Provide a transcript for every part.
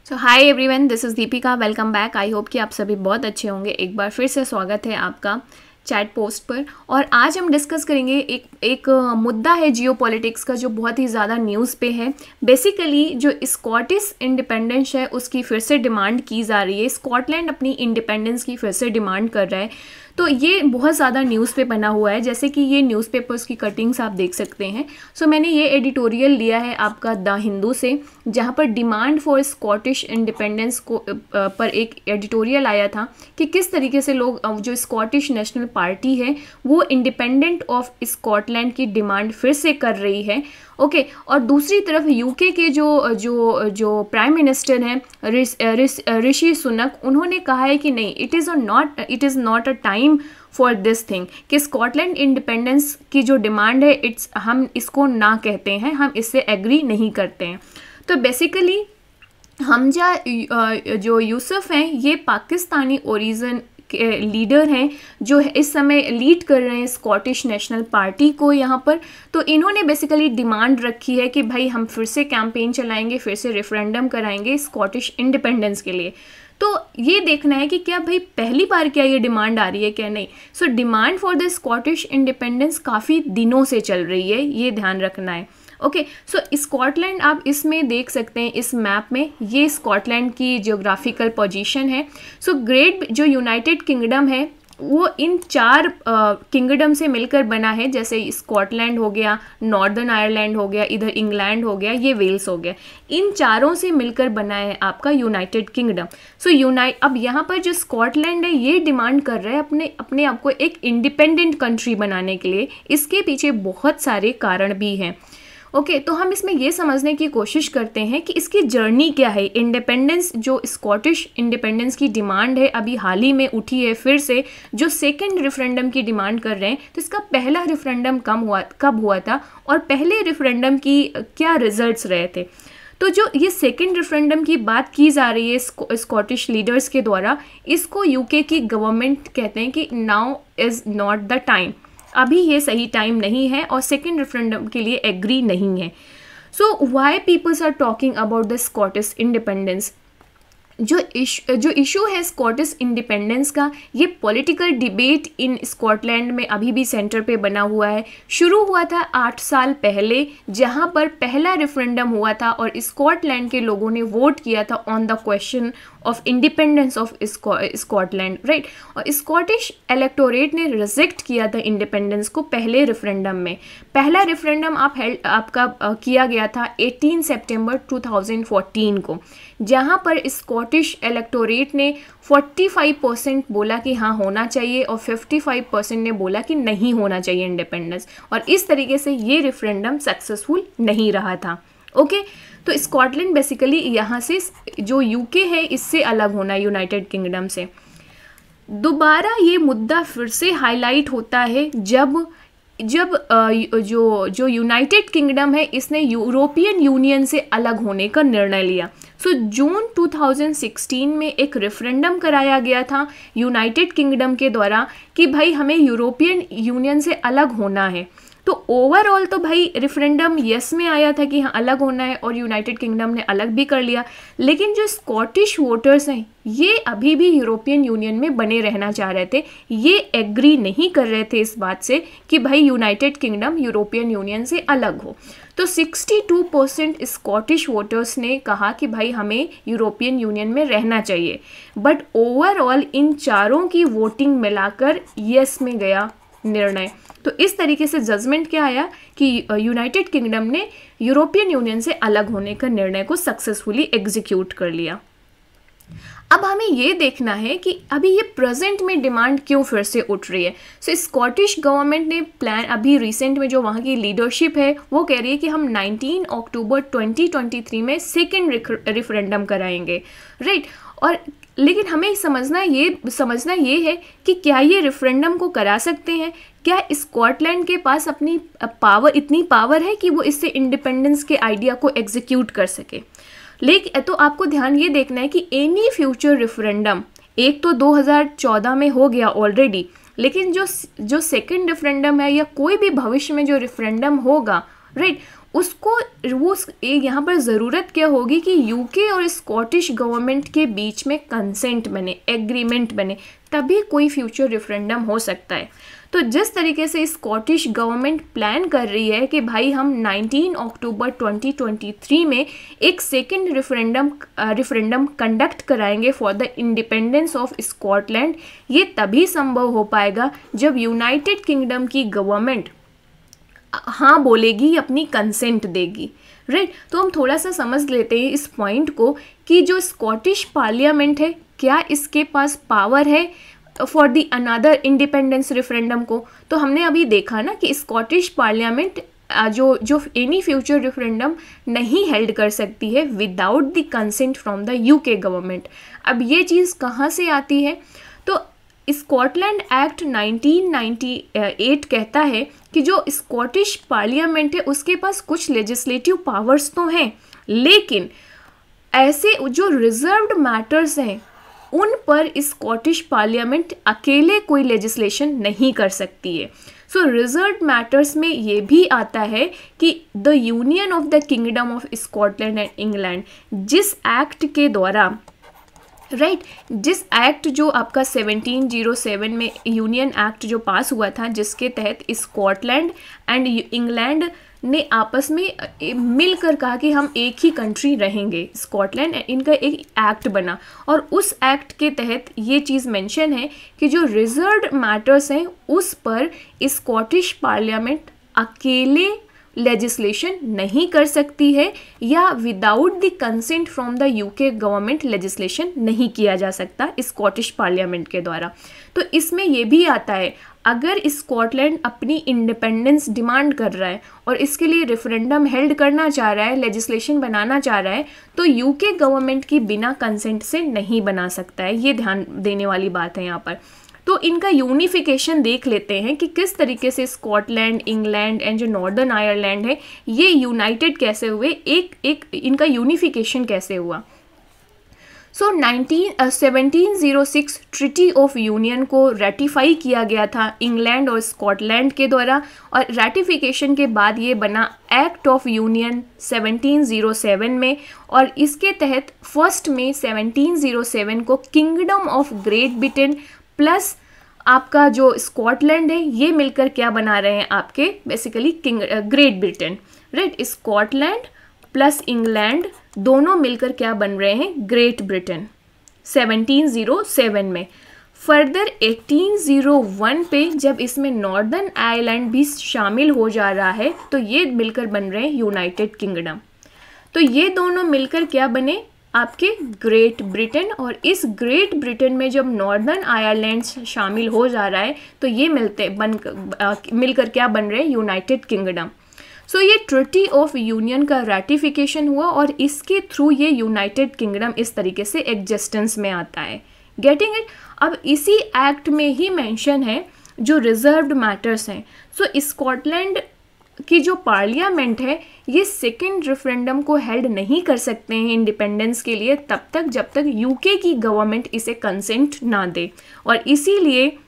So hi everyone, this is Deepika. Welcome back. I hope कि आप सभी बहुत अच्छे होंगे। एक बार फिर से स्वागत है आपका चैट पोस्ट पर। और आज हम डिस्कस करेंगे एक मुद्दा है जियो पॉलिटिक्स का, जो बहुत ही ज़्यादा न्यूज़ पे है। बेसिकली जो स्कॉटिश इंडिपेंडेंस है उसकी फिर से डिमांड की जा रही है। स्कॉटलैंड अपनी इंडिपेंडेंस की फिर से डिमांड कर रहा है। तो ये बहुत ज़्यादा न्यूज़ पे बना हुआ है, जैसे कि ये न्यूज़पेपर्स की कटिंग्स आप देख सकते हैं। सो मैंने ये एडिटोरियल लिया है आपका द हिंदू से, जहाँ पर डिमांड फॉर स्कॉटिश इंडिपेंडेंस को पर एक एडिटोरियल आया था कि किस तरीके से लोग जो स्कॉटिश नेशनल पार्टी है वो इंडिपेंडेंट ऑफ स्कॉटलैंड की डिमांड फिर से कर रही है। ओके और दूसरी तरफ यूके के जो जो जो प्राइम मिनिस्टर हैं ऋषि सुनक, उन्होंने कहा है कि नहीं, it is not a time for this thing, कि स्कॉटलैंड इंडिपेंडेंस की जो डिमांड है हम इसको ना कहते हैं, हम इससे एग्री नहीं करते हैं। तो बेसिकली हमजा जो यूसुफ हैं ये पाकिस्तानी ओरिजिन के लीडर हैं, जो इस समय लीड कर रहे हैं स्कॉटिश नेशनल पार्टी को यहाँ पर। तो इन्होंने बेसिकली डिमांड रखी है कि भाई हम फिर से कैंपेन चलाएंगे, फिर से रेफरेंडम कराएंगे स्कॉटिश इंडिपेंडेंस के लिए। तो ये देखना है कि क्या भाई पहली बार क्या ये डिमांड आ रही है क्या नहीं। So demand for the Scottish independence काफ़ी दिनों से चल रही है, ये ध्यान रखना है। ओके सो स्कॉटलैंड आप इसमें देख सकते हैं, इस मैप में ये स्कॉटलैंड की जियोग्राफिकल पोजीशन है। सो ग्रेट जो यूनाइटेड किंगडम है वो इन 4 किंगडम से मिलकर बना है, जैसे स्कॉटलैंड हो गया, नॉर्दर्न आयरलैंड हो गया, इधर इंग्लैंड हो गया, ये वेल्स हो गया। इन चारों से मिलकर बना है आपका यूनाइटेड किंगडम। सो अब यहाँ पर जो स्कॉटलैंड है ये डिमांड कर रहा है अपने आप को एक इंडिपेंडेंट कंट्री बनाने के लिए। इसके पीछे बहुत सारे कारण भी हैं। ओके तो हम इसमें ये समझने की कोशिश करते हैं कि इसकी जर्नी क्या है। इंडिपेंडेंस, जो स्कॉटिश इंडिपेंडेंस की डिमांड है अभी हाल ही में उठी है फिर से, जो सेकंड रेफरेंडम की डिमांड कर रहे हैं। तो इसका पहला रेफरेंडम कब हुआ था और पहले रेफरेंडम की क्या रिजल्ट्स रहे थे। तो जो ये सेकंड रेफरेंडम की बात की जा रही है स्कॉटिश लीडर्स के द्वारा, इसको यूके की गवर्नमेंट कहते हैं कि now is not the time, अभी ये सही टाइम नहीं है और सेकेंड रेफरेंडम के लिए एग्री नहीं है। So why peoples are talking about the Scottish independence. जो इशू है स्कॉटिश इंडिपेंडेंस का, ये पॉलिटिकल डिबेट इन स्कॉटलैंड में अभी भी सेंटर पे बना हुआ है। शुरू हुआ था 8 साल पहले, जहां पर पहला रेफरेंडम हुआ था और स्कॉटलैंड के लोगों ने वोट किया था on the question of independence of Scotland, right. और स्कॉटिश इलेक्टोरेट ने रिजेक्ट किया था इंडिपेंडेंस को पहले रेफरेंडम में। पहला रेफरेंडम आपका किया गया था 18 सितंबर 2014 को, जहां पर स्कॉटिश इलेक्टोरेट ने 45% बोला कि हाँ होना चाहिए और 55% ने बोला कि नहीं होना चाहिए इंडिपेंडेंस। और इस तरीके से ये रेफरेंडम सक्सेसफुल नहीं रहा था। ओके तो स्कॉटलैंड बेसिकली यहाँ से जो यूके है इससे अलग होना है, यूनाइटेड किंगडम से। दोबारा ये मुद्दा फिर से हाईलाइट होता है जब जो यूनाइटेड किंगडम है इसने यूरोपियन यूनियन से अलग होने का निर्णय लिया। सो जून 2016 में एक रेफरेंडम कराया गया था यूनाइटेड किंगडम के द्वारा कि भाई हमें यूरोपियन यूनियन से अलग होना है। तो ओवरऑल तो भाई रेफरेंडम यस में आया था कि हाँ अलग होना है और यूनाइटेड किंगडम ने अलग भी कर लिया। लेकिन जो स्कॉटिश वोटर्स हैं ये अभी भी यूरोपियन यूनियन में बने रहना चाह रहे थे, ये एग्री नहीं कर रहे थे इस बात से कि भाई यूनाइटेड किंगडम यूरोपियन यूनियन से अलग हो। तो 62% स्कॉटिश वोटर्स ने कहा कि भाई हमें यूरोपियन यूनियन में रहना चाहिए। बट ओवरऑल इन चारों की वोटिंग मिलाकर यस में गया निर्णय। तो इस तरीके से जजमेंट क्या आया कि यूनाइटेड किंगडम ने यूरोपियन यूनियन से अलग होने का निर्णय को सक्सेसफुली एग्जीक्यूट कर लिया। अब हमें ये देखना है कि अभी ये प्रेजेंट में डिमांड क्यों फिर से उठ रही है। सो स्कॉटिश गवर्नमेंट ने प्लान, अभी रिसेंट में जो वहाँ की लीडरशिप है वो कह रही है कि हम 19 अक्टूबर 2023 में सेकेंड रेफरेंडम कराएंगे, राइट। और लेकिन हमें समझना ये है कि क्या ये रेफरेंडम को करा सकते हैं, क्या स्कॉटलैंड के पास अपनी इतनी पावर है कि वो इससे इंडिपेंडेंस के आइडिया को एग्जीक्यूट कर सके। लेकिन तो आपको ध्यान ये देखना है कि एनी फ्यूचर रेफरेंडम, एक तो 2014 में हो गया ऑलरेडी, लेकिन जो सेकंड रेफरेंडम है या कोई भी भविष्य में जो रेफरेंडम होगा, राइट, उसको वो यहाँ पर ज़रूरत क्या होगी कि यूके और स्कॉटिश गवर्नमेंट के बीच में कंसेंट बने, एग्रीमेंट बने, तभी कोई फ्यूचर रेफरेंडम हो सकता है। तो जिस तरीके से स्कॉटिश गवर्नमेंट प्लान कर रही है कि भाई हम 19 अक्टूबर 2023 में एक सेकेंड रेफरेंडम कंडक्ट कराएंगे for the independence of Scotland, ये तभी संभव हो पाएगा जब यूनाइटेड किंगडम की गवर्नमेंट हाँ बोलेगी, अपनी कंसेंट देगी, राइट। तो हम थोड़ा सा समझ लेते हैं इस पॉइंट को कि जो स्कॉटिश पार्लियामेंट है, क्या इसके पास पावर है for the another independence referendum को। तो हमने अभी देखा ना कि स्कॉटिश पार्लियामेंट जो एनी फ्यूचर रेफरेंडम नहीं हेल्ड कर सकती है without the consent from the UK government. अब ये चीज़ कहाँ से आती है, तो स्कॉटलैंड एक्ट 1998 कहता है कि जो स्कॉटिश पार्लियामेंट है उसके पास कुछ लेजिस्लेटिव पावर्स तो हैं, लेकिन ऐसे जो रिजर्व्ड मैटर्स हैं उन पर स्कॉटिश पार्लियामेंट अकेले कोई लेजिस्लेशन नहीं कर सकती है। सो रिजर्व्ड मैटर्स में ये भी आता है कि the union of the kingdom of Scotland and England, जिस एक्ट के द्वारा जिस एक्ट जो आपका 1707 में यूनियन एक्ट जो पास हुआ था, जिसके तहत स्कॉटलैंड एंड इंग्लैंड ने आपस में मिलकर कहा कि हम एक ही कंट्री रहेंगे, स्कॉटलैंड, इनका एक एक्ट बना। और उस एक्ट के तहत ये चीज़ मेंशन है कि जो रिजर्व्ड मैटर्स हैं उस पर स्कॉटिश पार्लियामेंट अकेले लेजिस्लेशन नहीं कर सकती है, या without the consent from the UK government legislation नहीं किया जा सकता स्कॉटिश पार्लियामेंट के द्वारा। तो इसमें यह भी आता है, अगर स्कॉटलैंड अपनी इंडिपेंडेंस डिमांड कर रहा है और इसके लिए रेफरेंडम हेल्ड करना चाह रहा है, लेजिस्लेशन बनाना चाह रहा है, तो यूके गवर्नमेंट की बिना कंसेंट से नहीं बना सकता है। ये ध्यान देने वाली बात है यहाँ पर। तो इनका यूनिफिकेशन देख लेते हैं कि किस तरीके से स्कॉटलैंड, इंग्लैंड एंड जो नॉर्दर्न आयरलैंड है ये यूनाइटेड कैसे हुए, एक इनका यूनिफिकेशन कैसे हुआ। सो 1706 ट्रिटी ऑफ यूनियन को रेटिफाई किया गया था इंग्लैंड और स्कॉटलैंड के द्वारा, और रेटिफिकेशन के बाद ये बना एक्ट ऑफ यूनियन 1707 में, और इसके तहत 1 मई 1707 को kingdom of great Britain plus आपका जो स्कॉटलैंड है ये मिलकर क्या बना रहे हैं आपके basically great Britain, right. Scotland plus England दोनों मिलकर क्या बन रहे हैं, ग्रेट ब्रिटेन 1707 में। फर्दर 1801 पे जब इसमें नॉर्दर्न आयरलैंड भी शामिल हो जा रहा है तो ये मिलकर बन रहे हैं यूनाइटेड किंगडम। तो ये दोनों मिलकर क्या बने, आपके ग्रेट ब्रिटेन, और इस ग्रेट ब्रिटेन में जब नॉर्दर्न आयरलैंड शामिल हो जा रहा है तो ये मिलकर क्या बन रहे हैं, यूनाइटेड किंगडम। सो ये ट्रिटी ऑफ यूनियन का रेटिफिकेशन हुआ और इसके थ्रू ये यूनाइटेड किंगडम इस तरीके से एग्जिस्टेंस में आता है। Getting it. अब इसी एक्ट में ही मेंशन है जो रिजर्व्ड मैटर्स हैं। सो स्कॉटलैंड की जो पार्लियामेंट है ये सेकेंड रेफरेंडम को हेल्ड नहीं कर सकते हैं इंडिपेंडेंस के लिए तब तक जब तक यूके की गवर्नमेंट इसे कंसेंट ना दे। और इसीलिए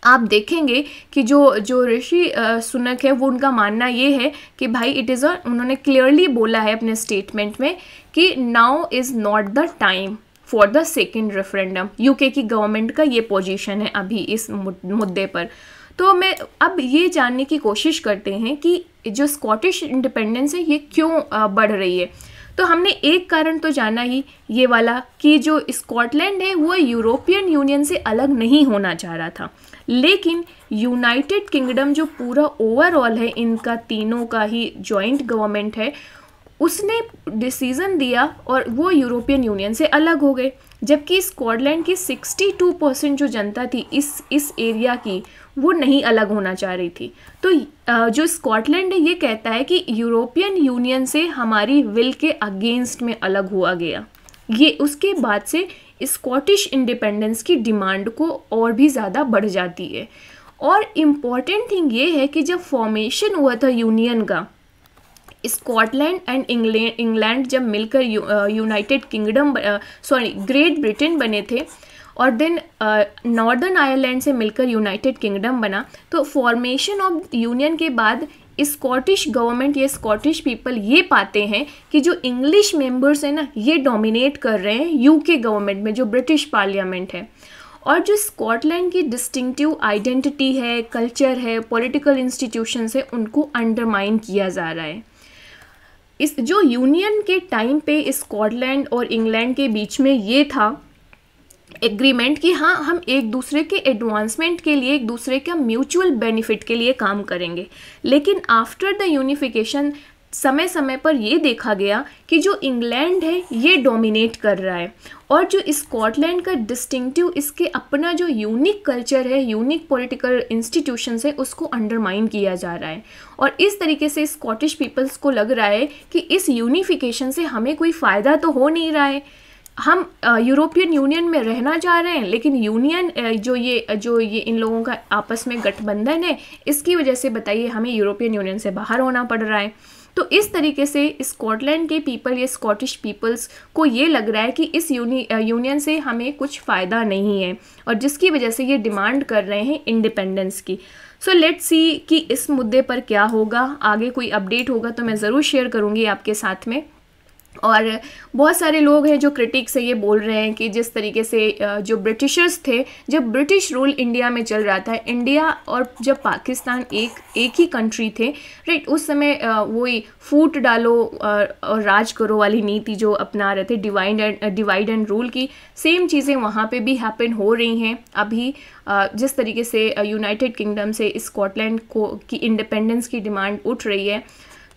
आप देखेंगे कि जो ऋषि सुनक है वो उनका मानना ये है कि भाई उन्होंने क्लियरली बोला है अपने स्टेटमेंट में कि now is not the time for the second referendum. UK की गवर्नमेंट का ये पोजीशन है अभी इस मुद्दे पर। तो मैं अब ये जानने की कोशिश करते हैं कि जो स्कॉटिश इंडिपेंडेंस है ये क्यों बढ़ रही है। तो हमने एक कारण तो जाना ही ये वाला कि जो स्कॉटलैंड है वो यूरोपियन यूनियन से अलग नहीं होना चाह रहा था, लेकिन यूनाइटेड किंगडम जो पूरा ओवरऑल है इनका तीनों का ही जॉइंट गवर्नमेंट है, उसने डिसीज़न दिया और वो यूरोपियन यूनियन से अलग हो गए। जबकि स्कॉटलैंड की 62% जो जनता थी इस एरिया की वो नहीं अलग होना चाह रही थी। तो जो स्कॉटलैंड है ये कहता है कि यूरोपियन यूनियन से हमारी विल के अगेंस्ट में अलग हुआ गया। ये उसके बाद से स्कॉटिश इंडिपेंडेंस की डिमांड को और भी ज़्यादा बढ़ जाती है। और इम्पॉर्टेंट थिंग ये है कि जब फॉर्मेशन हुआ था यूनियन का, स्कॉटलैंड एंड इंग्लैंड जब मिलकर यूनाइटेड किंगडम ग्रेट ब्रिटेन बने थे और देन नॉर्दर्न आयरलैंड से मिलकर यूनाइटेड किंगडम बना, तो फॉर्मेशन ऑफ यूनियन के बाद स्कॉटिश गवर्नमेंट या स्कॉटिश पीपल ये पाते हैं कि जो इंग्लिश मेंबर्स हैं ना, ये डोमिनेट कर रहे हैं यूके गवर्नमेंट में, जो ब्रिटिश पार्लियामेंट है। और जो स्कॉटलैंड की डिस्टिंक्टिव आइडेंटिटी है, कल्चर है, पॉलिटिकल इंस्टीट्यूशंस है, उनको अंडरमाइन किया जा रहा है। इस जो यूनियन के टाइम पे स्कॉटलैंड और इंग्लैंड के बीच में ये था एग्रीमेंट कि हाँ, हम एक दूसरे के एडवांसमेंट के लिए, एक दूसरे का म्यूचुअल बेनिफिट के लिए काम करेंगे। लेकिन आफ्टर द यूनिफिकेशन समय समय पर ये देखा गया कि जो इंग्लैंड है ये डोमिनेट कर रहा है, और जो स्कॉटलैंड का डिस्टिंक्टिव, इसके अपना जो यूनिक कल्चर है, यूनिक पॉलिटिकल इंस्टीट्यूशंस है, उसको अंडरमाइन किया जा रहा है। और इस तरीके से स्कॉटिश पीपल्स को लग रहा है कि इस यूनिफिकेशन से हमें कोई फ़ायदा तो हो नहीं रहा है। हम यूरोपियन यूनियन में रहना चाह रहे हैं, लेकिन यूनियन जो ये इन लोगों का आपस में गठबंधन है, इसकी वजह से बताइए हमें यूरोपियन यूनियन से बाहर होना पड़ रहा है। तो इस तरीके से स्कॉटलैंड के पीपल या स्कॉटिश पीपल्स को ये लग रहा है कि इस यूनियन से हमें कुछ फ़ायदा नहीं है, और जिसकी वजह से ये डिमांड कर रहे हैं इंडिपेंडेंस की। सो लेट्स सी कि इस मुद्दे पर क्या होगा। आगे कोई अपडेट होगा तो मैं ज़रूर शेयर करूँगी आपके साथ में। और बहुत सारे लोग हैं जो क्रिटिक्स से ये बोल रहे हैं कि जिस तरीके से जो ब्रिटिशर्स थे, जब ब्रिटिश रूल इंडिया में चल रहा था, इंडिया और जब पाकिस्तान एक ही कंट्री थे, राइट, उस समय वही फूट डालो और राज करो वाली नीति जो अपना रहे थे, डिवाइड एंड रूल की, सेम चीज़ें वहाँ पे भी हैपन हो रही हैं अभी। जिस तरीके से यूनाइटेड किंगडम से स्कॉटलैंड की इंडिपेंडेंस की डिमांड उठ रही है,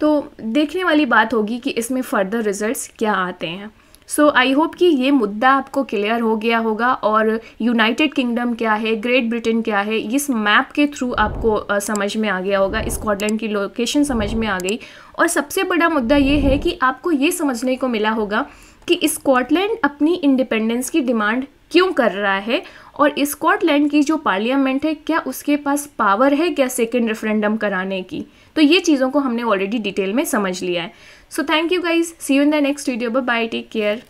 तो देखने वाली बात होगी कि इसमें फर्दर रिजल्ट्स क्या आते हैं। सो आई होप कि ये मुद्दा आपको क्लियर हो गया होगा, और यूनाइटेड किंगडम क्या है, ग्रेट ब्रिटेन क्या है, इस मैप के थ्रू आपको समझ में आ गया होगा, स्कॉटलैंड की लोकेशन समझ में आ गई। और सबसे बड़ा मुद्दा ये है कि आपको ये समझने को मिला होगा कि स्कॉटलैंड अपनी इंडिपेंडेंस की डिमांड क्यों कर रहा है, और स्कॉटलैंड की जो पार्लियामेंट है, क्या उसके पास पावर है क्या सेकेंड रेफरेंडम कराने की। तो ये चीज़ों को हमने ऑलरेडी डिटेल में समझ लिया है। So thank you guys, see you in the next video, bye bye, take care.